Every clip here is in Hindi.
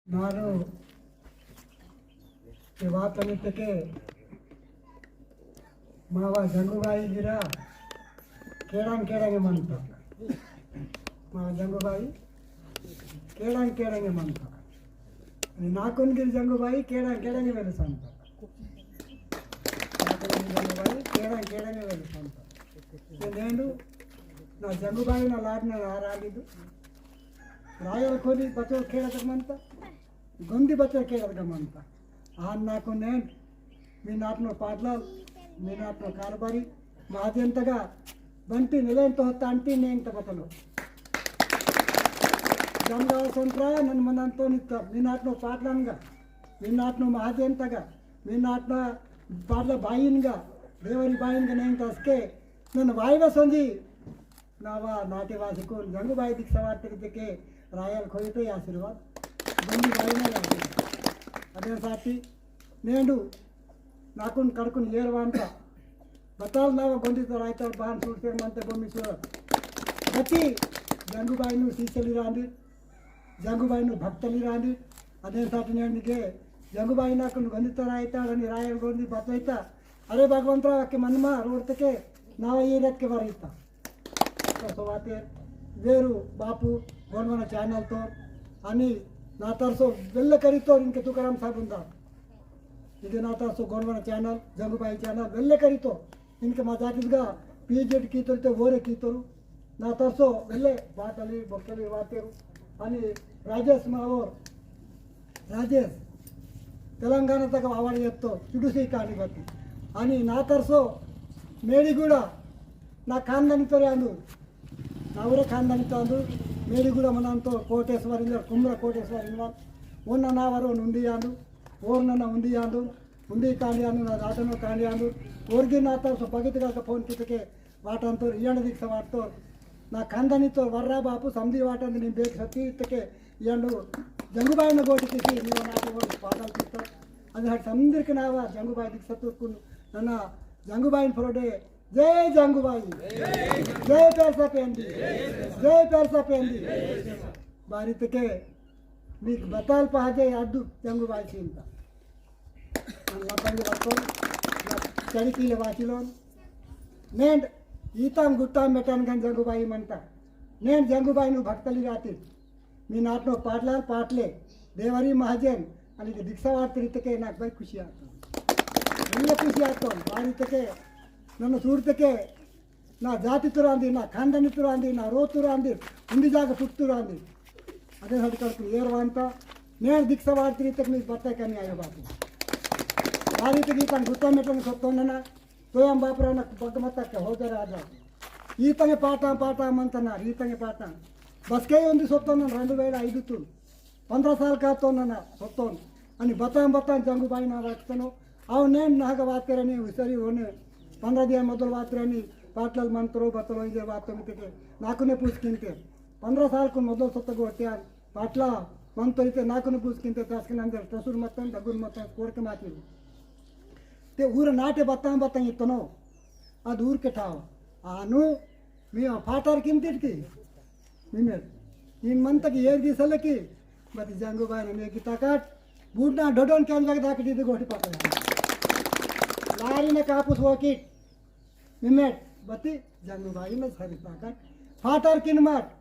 ನಾನು ಇವತ್ತನಿದ್ದಕ್ಕೆ ಮಾವ ಜಂಗುಬಾಯಿ ಗಿರ ಕೇಳಂಗೆ ಮಂತ ಮಾವ ಜಂಗುಬಾಯಿ ಕೇಳಂಗೆ ಮಂತ నాకొంగిరి జంగుబాయి కేడంగే వెలుసంత జంగుబాయి కేడంగే వెలుసంత నేను నా జంగుబాయి నా లాడిన రాగిದ್ದು ರಾಯರ ಕೋಲಿ ಬಚ್ಚ ಕೇಳದಕ್ಕಂತ గొంది బచ్చ కేಳದಕ್ಕಂತ నాకు నేను మీ నాటిన పాటలు మీ నాటిన కారబారి మాదెంతగా బంటి నెలంత ಹೊತ್ತ ಅಂಟಿ ನೇಂತ ಬತ್ತಲು జంగావ సొంట్ర నన్ను మనంతో నిత్త మీ నాటిన పాటలనుగా మీ నాటిన మాదెంతగా మీ నాటిన పాటల బాయిన్గా దేవరి బాయిన్గా నేను తస్కే నన్ను వాయివ సొంది ನಾವಾ ನಾಟ್ಯವಾಸಿಕು ಗಂಗುಬಾಯಿ ದಿಕ್ಸವಾರ್ತಿದ್ದಕ್ಕೆ ರಾಯಲ್ ಕೊಯ್ತೆ ಆಶೀರ್ವಾದ గొంది బాయినే అదే సాటి నేను నాకుని కడుకుని ఏరవంట బతాలు నావ గొంతితో రాయితారు బాగా చూసేమంటే బొమ్మి చూడ బట్టి జంగుబాయిను సీసలి రాండి జంగుబాయిను భక్తలి రాండి అదే సాటి నేను జంగుబాయి నాకు గొంతితో రాయితాడని రాయల్ గొంది బతైతా అరే భగవంతరావు అಕ್ಕೆ మన్మ రోడ్తಕ್ಕೆ ನಾವ ಏರಿಯಾಕ್ಕೆ ಬರೀತಾ वाते वेरू बापू गोंडवाना चैनल तो आणि ना तरसो वेल्ल करीतो इनके तुकाराम साहब उंदा इदे ना तरसो गोंडवाना चैनल जंगुबाई चैनल वेल्ल करीतो इनके मजाकिसगा पीजेड कीतोते ओरे कीतोरू ना तरसो वेल्ले बाटली बक्कली वातेरू आणि राजेश मावोर राजेश तेलंगाणा तक आवाड येतो चुडुसी काणी बत्ती आणि ना तरसो मेडिगुड ना खानदानी तोरे अंदू ನಾವರೇ ಖಾನ್ದಾನಿ ತಂದು ಮೇಡಿಗೂಡ ಮನಂತೋ ಕೋಟೇಶ್ವರಿಂದ ಕುಮ್ರ ಕೋಟೇಶ್ವರಿಂದ ఉన్న నావరు నుండియాను ఓర్నన్న ఉండియాను ఉండి కాండియాను నా రాటను కాండియాను ఓర్గి నాతో పగితిగా ఫోన్ కితకే వాటంతో ఇయ్యండి దీక్ష వాటితో నా కందనితో వర్రా బాపు సంధి వాటంది నేను బేక్ సత్తి ఇత్తకే ఇయ్యండు జంగుబాయిన గోటికి ನೀವು నాటి ఓడి పాదాలు తీస్తా అది అందరికి నావా జంగుబాయి దీక్ష తూర్కును నన్న జంగుబాయిని ఫోడే जय जंगुबाई जय पैसा पेंदी जय पैसा पेंदी बारित के नीक बताल पहाजे अड्डू जंगुबाई चिंता लपंगी वर्को चढ़ी वाचिलो నేను ఈతాం గుట్టాం పెట్టాను కానీ జంగుబాయి మంట నేను జంగుబాయి నువ్వు భక్తలి రాతి మీ నాట్లో పాటలే దేవరి మహాజన్ అని దీక్షావార్తరితకే నాకు బై ఖుషి ఆడుతుంది ಎಲ್ಲ ಖುಷಿ ಆಗ್ತಾವೆ ಬಾರಿತಕ್ಕೆ ನನ್ನ ಸೂಡ್ತಕ್ಕೆ ನಾ ಜಾತಿ ತುರ ಅಂದಿ ನಾ ಖಾಂಡನಿ ತುರ ಅಂದಿ ನಾ ರೋ ತುರ ಅಂದಿ ಉಂಡಿ ಜಾಗ ಪುಟ್ಟುರ ಅಂದಿ ಅದೇ ಹಡ್ಕೊಳ್ತೀನಿ ಏರ್ವ ಅಂತ నేను దీక్ష వాడుతుంది ఇతకు నీకు బత్తాయి కానీ అయ్యబాకు ఆ రీతికి తను గుర్తమెట్టని కొత్తన్నా తోయం బాపురా నాకు బగ్గమత్తక్క హోదారు ఆదా ఈతనే పాట అంటున్నారు ఈతనే పాట బస్కే ఉంది సొత్తన్నాను 2005 15 సార్లు కాస్తున్నాను సొత్తోను అని బతాం జంగుబాయి నా రాస్తాను అవు నేను నాగ వార్తరని సరి ఓనే 15 दिन ಮೊದಲು ವಾತ್ರನಿ ಪಾಟ್ಲಲ್ಲಿ ಮಂತ್ರು ಬತ್ತಲು ಇದೆ ವಾರ್ತಮಿತಿಗೆ ನಾಲ್ಕನೇ ಪೂಸ್ಕಿಂತೆ 15 ಸಾಲ್ಕು ಮೊದಲು ಸೊತ್ತಗು ಹೊಟ್ಟೆ ಪಾಟ್ಲ ಮಂತೈತೆ ನಾಲ್ಕನೇ ಪೂಸ್ಕಿಂತೆ ತಾಸ್ಕಿನ ಅಂದ್ರೆ ಟಸುರು ಮತ್ತೆ ದಗುರು ಮತ್ತೆ ಕೋಡ್ಕೆ ಮಾತಿರು ते ಊರ ನಾಟೆ ಬತ್ತಾಂ ಇತ್ತನೋ ಅದು ಊರ್ಕೆ ಠಾವ್ ಆನು మీ పాటారు కింతికి నిమే ఇన్ మంతకి ఏర్ దిసలకి బతి జంగుబాయి నేకి తకాట్ బూడ్నా డొడోన్ క్యాన్ జాగ దాకటి ఇది గోటి పాట लारीने कापूस वकीट निमेट बत्ती जंगुबाईने सरी ताकत फाटर किनमत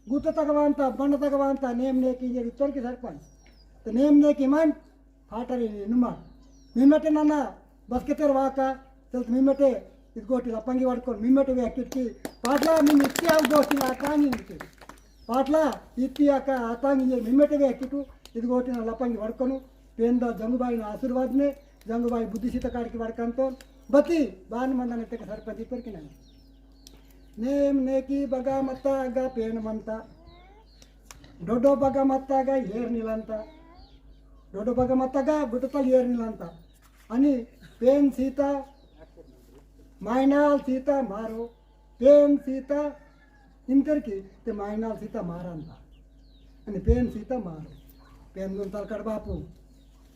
गुत तकवांता बंड तकवांता नेम ने की ये तोर की सरपंच तो नेम ने की मन फाटर निमा निमेटे नाना बस के तेर वाका चल निमेटे इस गोटी लपंगी वाडको निमेटे वे किटकी पाटला निम इत्या गोटी आतांगी निके पाटला इत्या का आतांगी ये निमेटे वे किटू इस गोटी ना लपंगी वाडकोनु पेंदा जंगुबाईने आशीर्वाद ने जंगुबाई बुद्धिसित काड़की वाड़कंतो बती बान मंदन ते सरपंच इतरकी नहीं नेम नेकी बगा मत्तागा पेन मंता डोडो बगा मत्तागा हेर निलंता डोडो बगा मत्तागा गुटतल हेर निलंता अनि पेन सीता मायनाल सीता मारो पेन सीता इंतरकी ते मायनाल सीता मारंता अनि पेन सीता मारो पेन गुन तलकड़ बापू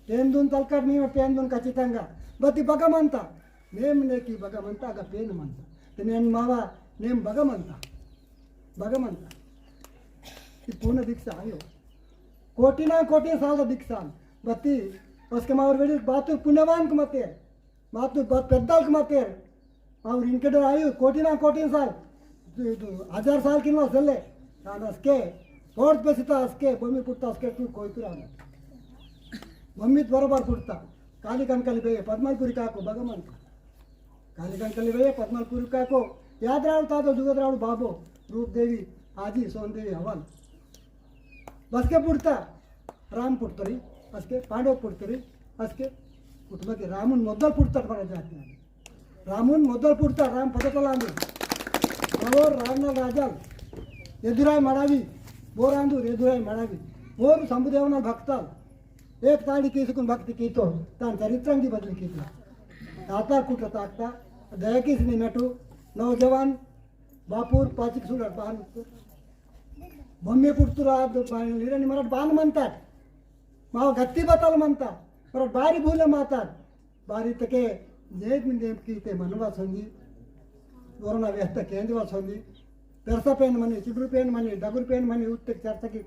पेंदून तलकट मी पेंदून ఖచ్చితంగా బతి భగమంత నేమ్ నేకి భగమంత అగ పేనుమంత నేను మావా నేమ్ భగమంత ఈ పూర్ణ దీక్ష ఆయో कोटिना कोटी साल दिक्सान बत्ती उसके मावर वेड़ी बातु पुण्यवान के मते बातु पेद्दाल के मते और इनके डर आयु कोटिना कोटी साल 1000 साल की ना चले ನಾನು ಅಸ್ಕೆ ತೋಡ್ ಪೆಸಿತ ಅಸ್ಕೆ ಭೂಮಿ ಪುಟ್ಟ ಅಸ್ಕೆ ತೂ ಕೊಯ್ತುರಾನ ಮಮ್ಮಿತ್ ಬರೋಬರ್ ಪುಟ್ಟ ಕಾಲಿ ಕನಕಲಿ ಬೇಯ ಪದ್ಮಲ್ಪುರಿ ಕಾಕು ಭಗವಂತ ಕಾಲಿ ಕನಕಲಿ ಬೇಯ ಪದ್ಮಲ್ಪುರಿ ಕಾಕು ಯಾದ್ರಾಳು ತಾತ ಜುಗದ್ರಾಳು ಬಾಬು ರೂಪದೇವಿ ಆದಿ ಸೋಂದೇವಿ ಹವನ್ ಬಸ್ಕೆ ಪುಟ್ಟ ರಾಮ್ ಪುಡ್ತರಿ ಅಸ್ಕೆ ಪಾಂಡವ್ ಪುಡ್ತರಿ ಅಸ್ಕೆ ಪುಟ್ಬಕ್ಕೆ ರಾಮನ್ ಮೊದಲು ಪುಡ್ತಾರೆ ಬರೋ ಜಾತಿ ರಾಮನ್ ಮೊದಲು ಪುಡ್ತಾರೆ ರಾಮ್ ಪದಕಲ ಅಂದ್ರು ಅವರು ರಾಮನ ರಾಜಾಲ್ ಎದುರಾಯಿ ಮಾಡಾವಿ ಬೋರಾಂದೂರು ಎದುರಾಯಿ ಮಾಡಾವಿ ಬೋರು ಸಂಬುದೇವನ ಭಕ್ತಾಲ್ एक ताड़ी किसकुन भक्ति की तो तान चरित्रांगी बदली की आता कुट ताकता दया किसनी नटू नौजवान बापूर पाचिक सुडर बान बम्मे पुट्तुरा लिरणी मराठ बान म्हणतात माव गत्ती बताल म्हणतात मराठ बारी भूले मातात बारी तके जे नेमकी ते मनवा संगी वरना व्यस्त केंद्रवा संगी పెరస పెన్ మని చిగురు పెన్ మని డగురు పెన్ మని ఉత్తే చర్చకి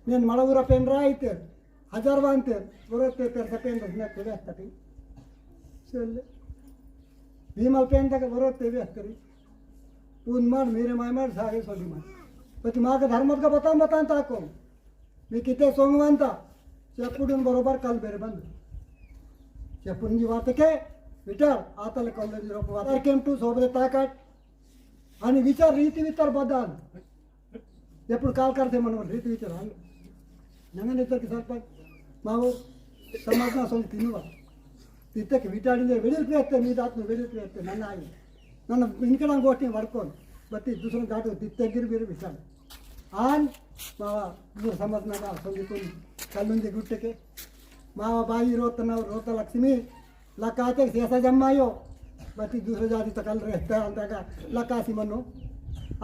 నేను మడవుర పెన్ రా అయితే 1000 వాంతే బరోతే పెరస పెన్ రస్న తెవేస్తటి చెల్లె భీమల్ పెన్ తక బరోతే వేస్తరి పూన్ మార్ మేరే మాय मार सागे सोडी मार पति माग धर्मत का बतान ताको मी किते सोंगवंता చెప్పుడుन बरोबर काल बेरे बंद చెప్పుంजी वातके विचार आतले कॉलेज रोप वाता केम टू सोबरे ताकाट आणि विचार रीती विचार बदल ఎప్పుడు కాల్ करते మనం రీతి విచాर ನಂಗನೆ ತಕ್ಕೆ ಸ್ವಲ್ಪ ಮಾವು ಸಮಾಜನ ಸ್ವಲ್ಪ ತಿನ್ನುವ ತಿತ್ತಕ್ಕೆ ವಿಟಾಡಿದೆ ವೆಡಿಲ್ಪಿ ಮೀ ದಾತ್ನು ವೆಡಿಲ್ಪಿ ನನ್ನ ಆಗಿ ನನ್ನ ಇನ್ಕಣ ಗೋಷ್ಠಿ ಮಾಡ್ಕೊಂಡು ಬತ್ತಿ दुसरं ದಾಟು ತಿತ್ತಗಿರಿ ಬೇರೆ ವಿಚಾರ ಆನ್ ಮಾವ ಮೂರು ಸಮಾಜನಾಗ ಸಂದಿಕೊಂಡು ಕಲ್ಲುಂದಿ ಗುಟ್ಟಕ್ಕೆ ಮಾವ ಬಾಯಿ ರೋತ ಲಕ್ಷ್ಮಿ ಲಕ್ಕಾತೆ ಶೇಷ ಜಮ್ಮಾಯೋ बत्ती दुसऱ्या जाती तकाल रहता अंतगा लकासी मनो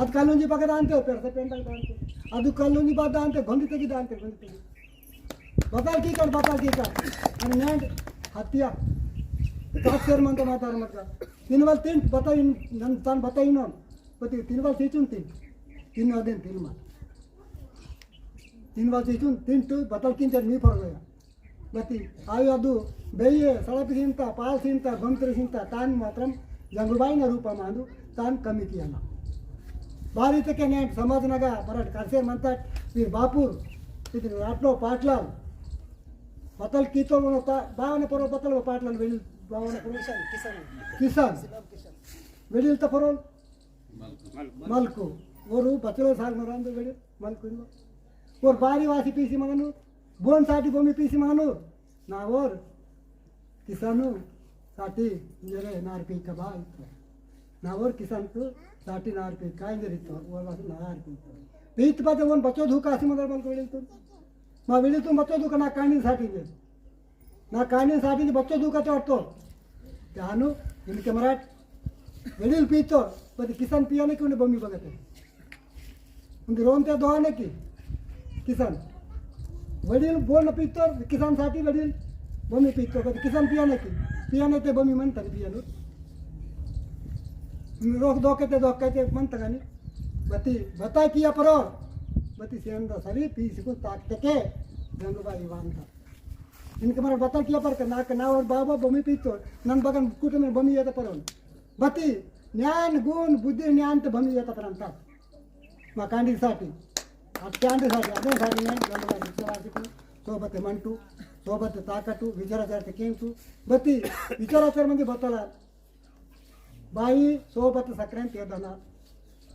अद कल्लुंजी पकड़ दानते पेरसे पेंटा दानते अदु कल्लुंजी बात दानते बंदी तकी दानते बताल की कर आणि नैंड हत्या काक्षर म्हणतो मातार मत तीन वाल तीन बताई नन तान बताई नो पति तीन वाल तीचून तीन वाल तीन वाल तीचून तीन टू बताल किंच मी फरक गया बत्ती आयु अदु बेये सड़पी सिंता पाल सिंता गंतरी सिंता तान मात्रम जंगुबाईन रूप मांदू तान कमी किया बारी तके ने समाजनगा मराठ करसे म्हणतात वीर बापूर तिथे राटलो पाटलाल बतल कीतो होता बावने परो बतल पाटलाल वेळी बावने परो किसान वेळी त परो मलको ओरू बचलो साग मरांद वेळी मलको और बारी वासी पीसी मगनु बोन साठी भूमी पीसी मगनु ना और किसानु साठी जरे नारपी कबा इतो नावर किसान तो साठी नारपी काय जरितो वाला नारपी पीत पाते वन बच्चो धुकासी मदर बन कोळीतो मा वेळी तू बच्चो धुका ना काणी साठी दे ना काणी साठी बच्चो धुका वाटतो त्यानु इनके मराठ वेळी पीतो पण किसान पियाने कोणी बमी बघते म्हणजे रोम त्या दोहाने की किसान वडील बोन पितो किसान साठी वडील बमी पितो कधी किसान पियाने ते बमी म्हणतात पियाने रोक दोके म्हणतात आणि बती बताय किया परो बती सेंदा सरी पीसको ताकते के गंगबाई वांता इनके मरा बता किया पर ना और बाबा बमी पितो नन बगन कुटे में बमी येता परो बती ज्ञान गुण बुद्धी ज्ञान ते बमी येता पर्यंत मा कांडी साठी अत्यांसाठी अदेसाठी ने गंगबाई विचाराची सोबत म्हणतो सोबत ताकटू विचाराचार केंटू बत्ती विचाराचार म्हणजे बतला बाई सोबत सक्रांत येताना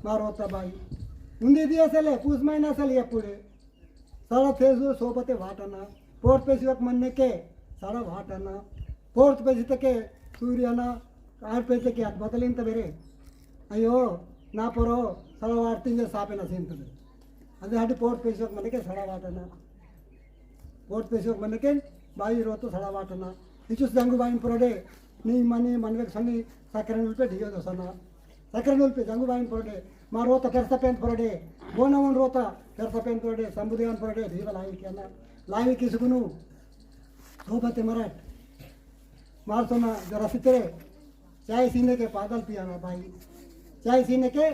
मारोता बाई उंदी दिवसले पूस महिना असेल या पुढे साडा फेसू सोबत वाटना पोट पैसे म्हणणे के साडा वाटना पोट पैसे तके सूर्यना 8 पैसे के हात बदलिंत बेरे अयो ना परो साडा वाटतिंगे सापेना सेंतದೆ ಅದೇ पोट पैसे म्हणणे के साडा वाटना पोट पैसे म्हणणे के बाई रोतो साडा वाटना इचुस जंगू बाईन परोडे नी मनी मनवे संगी साकरन उल्पे ढियो दसना साकरन उल्पे जंगू बाईन परोडे मा रोता करता पेंट परोडे बोनवन रोता करता पेंट परोडे संबुदेवन परोडे ढीवा लाई केना लाई किसुगुनु सोबते मराठ मारसोना जरा सितरे चाय सीने के पादल पियाना बाई चाय सीने के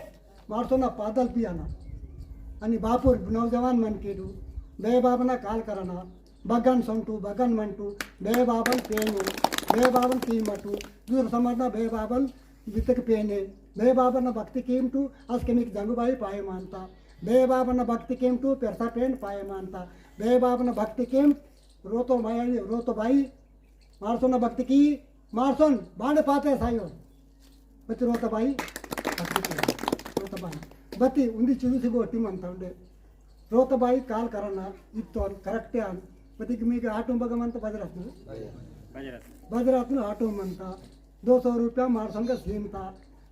मारसोना पादल पियाना आणि बापूर नौजवान मन केडू बेबाबना काल करना बगन संटू बगन मंटू बेबाबल पेनु बेबाबन कीमटू दूर समझना बेबाबल वितक पेने बेबाबन भक्ति कीमटू अस्कमिक जंगुबाई पाए मानता बेबाबन भक्ति कीमटू पेरसा पेन पाए मानता बेबाबन भक्ति कीम रोतो भाई मारसोन भक्ति की मारसोन बांड पाते सायो बत्ती रोतो भाई भक्ति की रोतो भाई बत्ती उंदी चुनुसी गोटी मंता उंडे रोतो भाई काल करना इतो करेक्टे आन बत्ती मीके आटो बगमंत बजरत्न आटो मंता 200 रुपया मारसोन का सीमता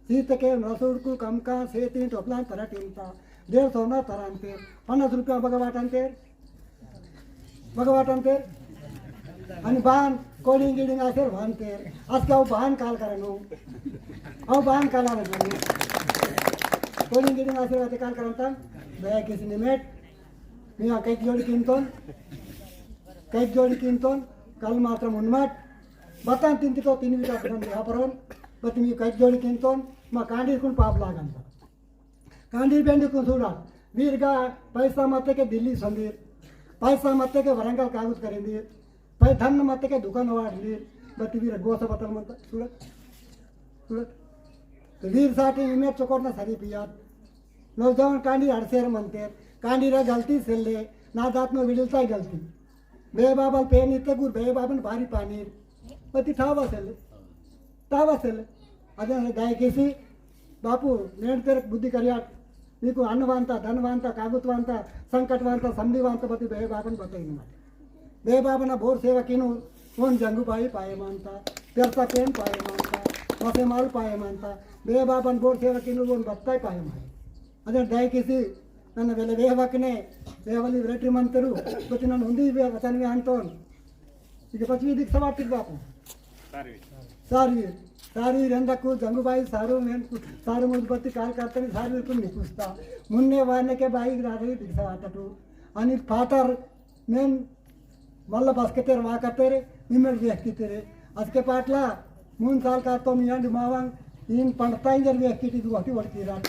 सीत के रसूड़ कम का सेती टोपला तरह टीमता 150 ना तरांते 50 रुपया बगवाटांते आणि बाण कोडिंग गिडिंग असेल भानते आज का बाण काल करनो बाण काला रजनी कोडिंग गिडिंग असेल ते काल करंता बे किसी निमेट मी कैक जोडी किंतोन कल मात्र उन्माट बतान तिंतितो 3 विटा व्यापारन बत मी कैक जोडी किंतोन मा कांडीकुन पाप लागंत कांडी बेंडकुन చూడా వీరుగా पैसा मत्ते दिल्ली संदीर पैसा मत्ते के वरंगल कागज करेंदी पै धन मत्ते के दुकान वाढली बट वीर गोसा बतल म्हणता सुरत वीर साठी इमेज चोकोटना सरी पियात लोग जाऊन कांडी हडसेर म्हणते कांडी रे गलती सेल्ले ना जात नो विडिलता गलती बेबाबल पेन इत्ते गुर बेबाबन भारी पानी पति ठावा सेल्ले अదే దయచేసి బాపు నేను తెరకు బుద్ధి కరియాట్ మీకు అన్నవాంత ధనవాంత కాగుత్వాంత సంకటవాంత సంధివాంత బతి బేబాబన్ బతైన बेबाबना बोर सेवा किनु ओन जंगुबाई पाए मानता पेरता पेन पाए मानता वसे माल पाए मानता बेबाबन बोर सेवा किनु ओन बत्ताई पाए माए अदे दयచేసి ನನ್ನ वेले वेहवकने वेवली रेट्री मंतरू बति ನನ್ನ हुंदी वचनवे अंतोन इके पछवी दिख सवाटिक बापू सारी रंदकू जंगुबाई सारू मेन सारू मुदबत्ती काल करते सारी को निपुस्ता मुन्ने वाने के बाई राधी दिख सवाटू आणि फाटर मेन मल्ल बसके वाकतेरे निम्मेड व्यक्तितेरे असके पाटला 3 साल का तो मी अंड मावांग इन पंडता इंजर व्यक्ति गोटी वडती रात